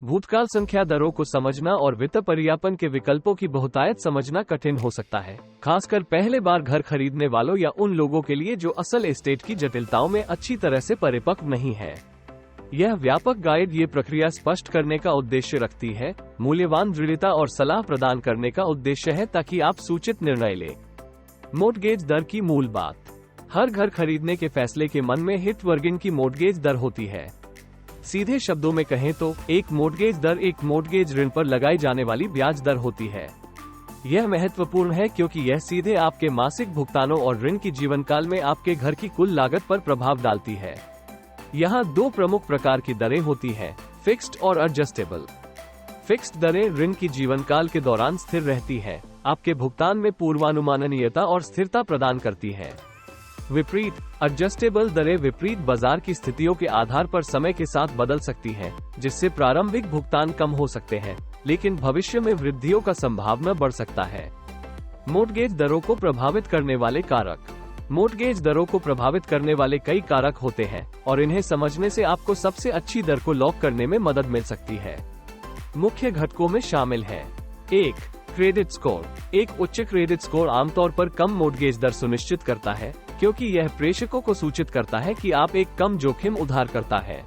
भूतकाल संख्या दरों को समझना और वित्त पर्यापन के विकल्पों की बहुतायत समझना कठिन हो सकता है, खासकर पहले बार घर खरीदने वालों या उन लोगों के लिए जो असल एस्टेट की जटिलताओं में अच्छी तरह से परिपक्व नहीं है। यह व्यापक गाइड ये प्रक्रिया स्पष्ट करने का उद्देश्य रखती है, मूल्यवान दृढ़ता और सलाह प्रदान करने का उद्देश्य है ताकि आप सूचित निर्णय लें। मोर्टगेज दर की मूल बात। हर घर खरीदने के फैसले के मन में हिट वर्गिंग की मोर्टगेज दर होती है। सीधे शब्दों में कहें तो एक मोर्टगेज दर एक मोर्टगेज ऋण पर लगाई जाने वाली ब्याज दर होती है। यह महत्वपूर्ण है क्योंकि यह सीधे आपके मासिक भुगतानों और ऋण की जीवनकाल में आपके घर की कुल लागत पर प्रभाव डालती है। यहाँ दो प्रमुख प्रकार की दरें होती हैं, फिक्स्ड और एडजस्टेबल। फिक्स्ड दरें ऋण की जीवनकाल के दौरान स्थिर रहती हैं, आपके भुगतान में पूर्वानुमाननीयता और स्थिरता प्रदान करती हैं। विपरीत एडजस्टेबल दरें विपरीत बाजार की स्थितियों के आधार पर समय के साथ बदल सकती हैं, जिससे प्रारंभिक भुगतान कम हो सकते हैं, लेकिन भविष्य में वृद्धियों का संभावना बढ़ सकता है। मोर्टगेज दरों को प्रभावित करने वाले कारक। मोर्टगेज दरों को प्रभावित करने वाले कई कारक होते हैं और इन्हें समझने से आपको सबसे अच्छी दर को लॉक करने में मदद मिल सकती है। मुख्य घटकों में शामिल है। 1. Credit score. एक उच्च क्रेडिट स्कोर आमतौर पर कम मोर्टगेज दर सुनिश्चित करता है, क्योंकि यह प्रेषकों को सूचित करता है कि आप एक कम जोखिम उधारकर्ता है।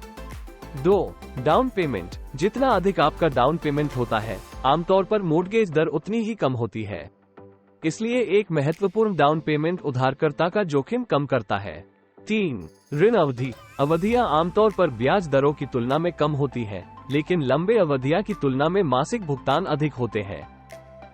2. Down payment. जितना अधिक आपका डाउन पेमेंट होता है, आमतौर पर मोर्टगेज दर उतनी ही कम होती है। इसलिए एक महत्वपूर्ण डाउन पेमेंट उधारकर्ता का जोखिम कम करता है। 3. ऋण अवधि। अवधियां आमतौर पर ब्याज दरों की तुलना में कम होती हैं, लेकिन लंबे अवधियां की तुलना में मासिक भुगतान अधिक होते हैं।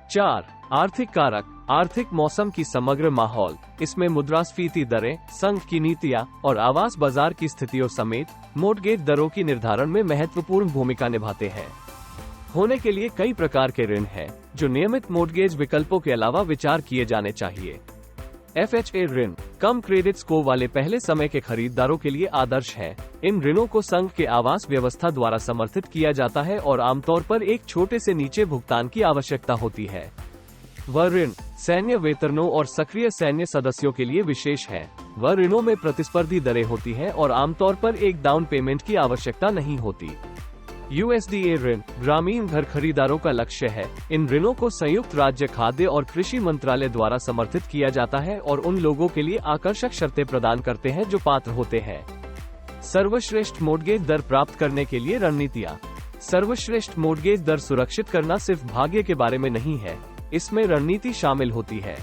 4. आर्थिक कारक। आर्थिक मौसम की समग्र माहौल, इसमें मुद्रास्फीति दरें, संघ की नीतियां और आवास बाजार की स्थितियों समेत मोर्टगेज दरों की निर्धारण में महत्वपूर्ण भूमिका निभाते हैं। होने के लिए कई प्रकार के ऋण हैं, जो नियमित मोर्टगेज विकल्पों के अलावा विचार किए जाने चाहिए। FHA ऋण कम क्रेडिट स्कोर वाले पहले समय के खरीदारों के लिए आदर्श है। इन ऋणों को संघ के आवास व्यवस्था द्वारा समर्थित किया जाता है और आमतौर पर एक छोटे से नीचे भुगतान की आवश्यकता होती है। वह ऋण सैन्य वेतनों और सक्रिय सैन्य सदस्यों के लिए विशेष है। वह ऋणों में प्रतिस्पर्धी दरें होती हैं और आमतौर पर एक डाउन पेमेंट की आवश्यकता नहीं होती। USDA ऋण ग्रामीण घर खरीदारों का लक्ष्य है। इन ऋणों को संयुक्त राज्य खाद्य और कृषि मंत्रालय द्वारा समर्थित किया जाता है और उन लोगों के लिए आकर्षक शर्तें प्रदान करते हैं जो पात्र होते हैं। सर्वश्रेष्ठ मोर्टगेज दर प्राप्त करने के लिए रणनीतियाँ। सर्वश्रेष्ठ मोर्टगेज दर सुरक्षित करना सिर्फ भाग्य के बारे में नहीं है, इसमें रणनीति शामिल होती है।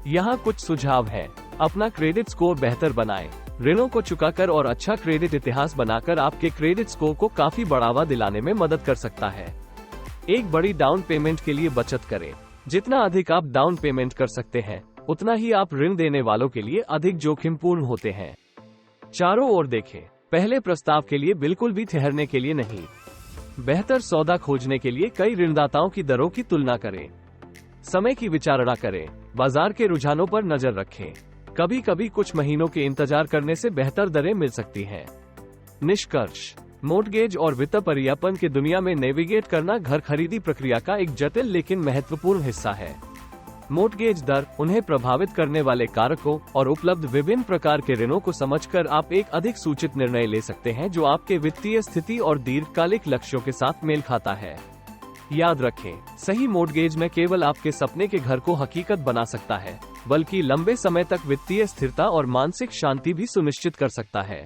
यहाँ कुछ सुझाव हैं। अपना क्रेडिट स्कोर बेहतर बनाएं। ऋणों को चुकाकर और अच्छा क्रेडिट इतिहास बनाकर आपके क्रेडिट स्कोर को काफी बढ़ावा दिलाने में मदद कर सकता है। एक बड़ी डाउन पेमेंट के लिए बचत करें। जितना अधिक आप डाउन पेमेंट कर सकते हैं, उतना ही आप ऋण देने वालों के लिए अधिक जोखिमपूर्ण होते हैं। चारों ओर देखें। पहले प्रस्ताव के लिए बिल्कुल भी ठहरने के लिए नहीं। बेहतर सौदा खोजने के लिए कई ऋणदाताओं की दरों की तुलना करें। समय की विचारणा करें। बाजार के रुझानों पर नजर रखें। कभी कभी कुछ महीनों के इंतजार करने से बेहतर दरें मिल सकती हैं। निष्कर्ष। मोर्टगेज और वित्त पर्यापन की दुनिया में नेविगेट करना घर खरीदी प्रक्रिया का एक जटिल लेकिन महत्वपूर्ण हिस्सा है। मोर्टगेज दर, उन्हें प्रभावित करने वाले कारकों और उपलब्ध विभिन्न प्रकार के ऋणों को समझकर आप एक अधिक सूचित निर्णय ले सकते हैं जो आपके वित्तीय स्थिति और दीर्घकालिक लक्ष्यों के साथ मेल खाता है। याद रखें, सही मोर्टगेज न केवल आपके सपने के घर को हकीकत बना सकता है, बल्कि लंबे समय तक वित्तीय स्थिरता और मानसिक शांति भी सुनिश्चित कर सकता है।